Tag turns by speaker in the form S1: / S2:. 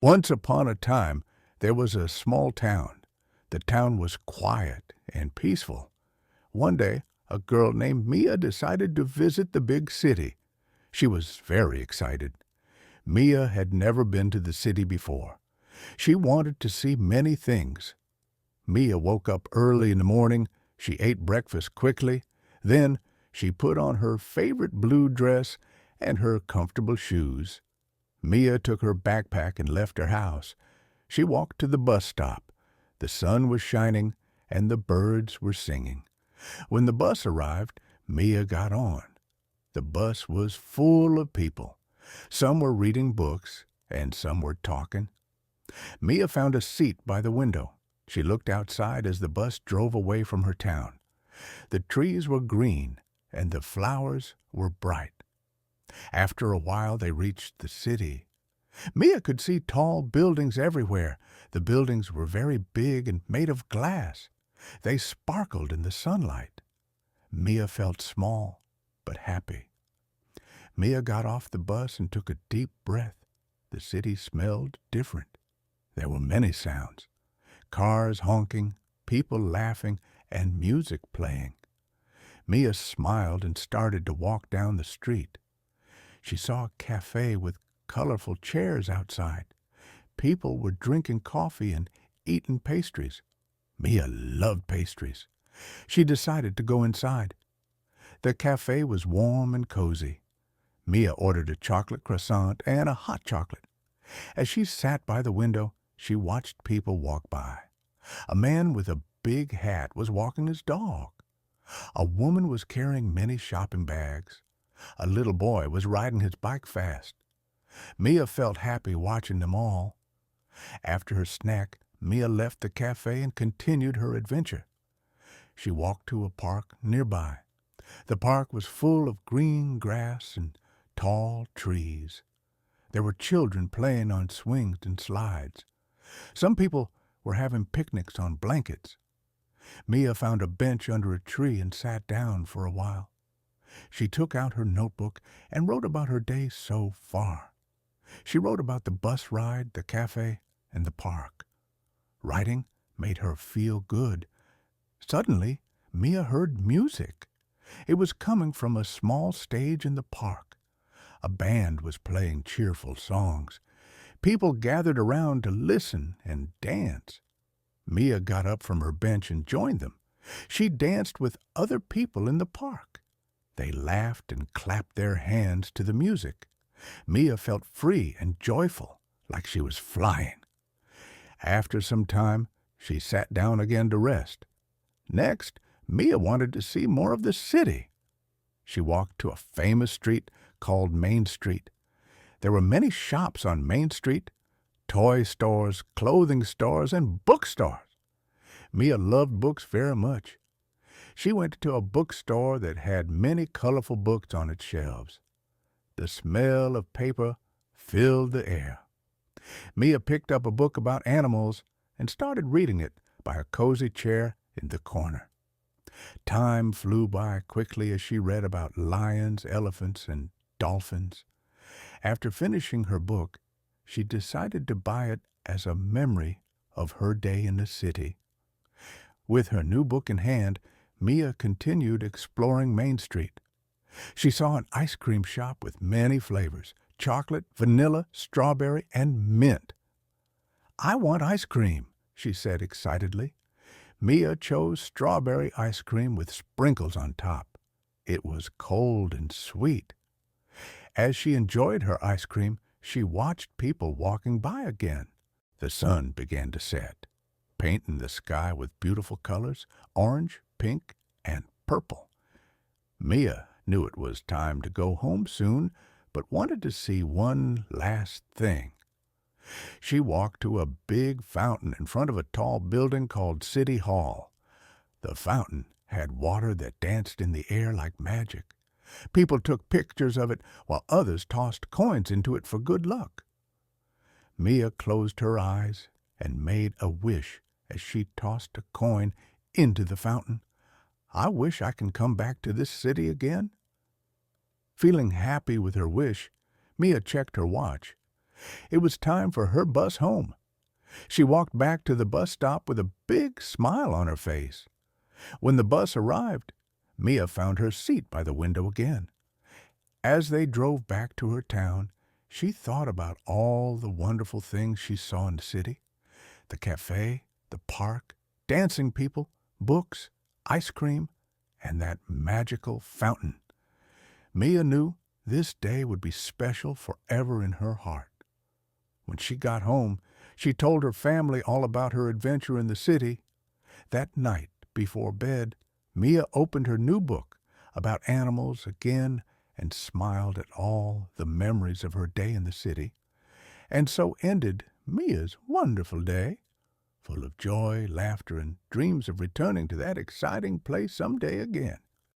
S1: Once upon a time, there was a small town. The town was quiet and peaceful. One day, a girl named Mia decided to visit the big city. She was very excited. Mia had never been to the city before. She wanted to see many things. Mia woke up early in the morning. She ate breakfast quickly. Then she put on her favorite blue dress and her comfortable shoes. Mia took her backpack and left her house. She walked to the bus stop. The sun was shining and the birds were singing. When the bus arrived, Mia got on. The bus was full of people. Some were reading books and some were talking. Mia found a seat by the window. She looked outside as the bus drove away from her town. The trees were green and the flowers were bright. After a while they reached the city. Mia could see tall buildings everywhere. The buildings were very big and made of glass. They sparkled in the sunlight. Mia felt small but happy. Mia got off the bus and took a deep breath. The city smelled different. There were many sounds. Cars honking, people laughing, and music playing. Mia smiled and started to walk down the street. She saw a café with colorful chairs outside. People were drinking coffee and eating pastries. Mia loved pastries. She decided to go inside. The café was warm and cozy. Mia ordered a chocolate croissant and a hot chocolate. As she sat by the window, she watched people walk by. A man with a big hat was walking his dog. A woman was carrying many shopping bags. A little boy was riding his bike fast. Mia felt happy watching them all. After her snack, Mia left the cafe and continued her adventure. She walked to a park nearby. The park was full of green grass and tall trees. There were children playing on swings and slides. Some people were having picnics on blankets. Mia found a bench under a tree and sat down for a while. She took out her notebook and wrote about her day so far. She wrote about the bus ride, the cafe, and the park. Writing made her feel good. Suddenly, Mia heard music. It was coming from a small stage in the park. A band was playing cheerful songs. People gathered around to listen and dance. Mia got up from her bench and joined them. She danced with other people in the park. They laughed and clapped their hands to the music. Mia felt free and joyful, like she was flying. After some time, she sat down again to rest. Next, Mia wanted to see more of the city. She walked to a famous street called Main Street. There were many shops on Main Street, toy stores, clothing stores, and bookstores. Mia loved books very much. She went to a bookstore that had many colorful books on its shelves. The smell of paper filled the air. Mia picked up a book about animals and started reading it by a cozy chair in the corner. Time flew by quickly as she read about lions, elephants, and dolphins. After finishing her book, she decided to buy it as a memory of her day in the city. With her new book in hand, Mia continued exploring Main Street. She saw an ice cream shop with many flavors: chocolate, vanilla, strawberry, and mint. "I want ice cream," she said excitedly. Mia chose strawberry ice cream with sprinkles on top. It was cold and sweet. As she enjoyed her ice cream, she watched people walking by again. The sun began to set, painting the sky with beautiful colors: orange, pink, and purple. Mia knew it was time to go home soon, but wanted to see one last thing. She walked to a big fountain in front of a tall building called City Hall. The fountain had water that danced in the air like magic. People took pictures of it while others tossed coins into it for good luck. Mia closed her eyes and made a wish as she tossed a coin into the fountain. "I wish I can come back to this city again." Feeling happy with her wish, Mia checked her watch. It was time for her bus home. She walked back to the bus stop with a big smile on her face. When the bus arrived, Mia found her seat by the window again. As they drove back to her town, she thought about all the wonderful things she saw in the city: the cafe, the park, dancing people, books, ice cream, and that magical fountain. Mia knew this day would be special forever in her heart. When she got home, she told her family all about her adventure in the city. That night, before bed, Mia opened her new book about animals again and smiled at all the memories of her day in the city. And so ended Mia's wonderful day, full of joy, laughter, and dreams of returning to that exciting place someday again.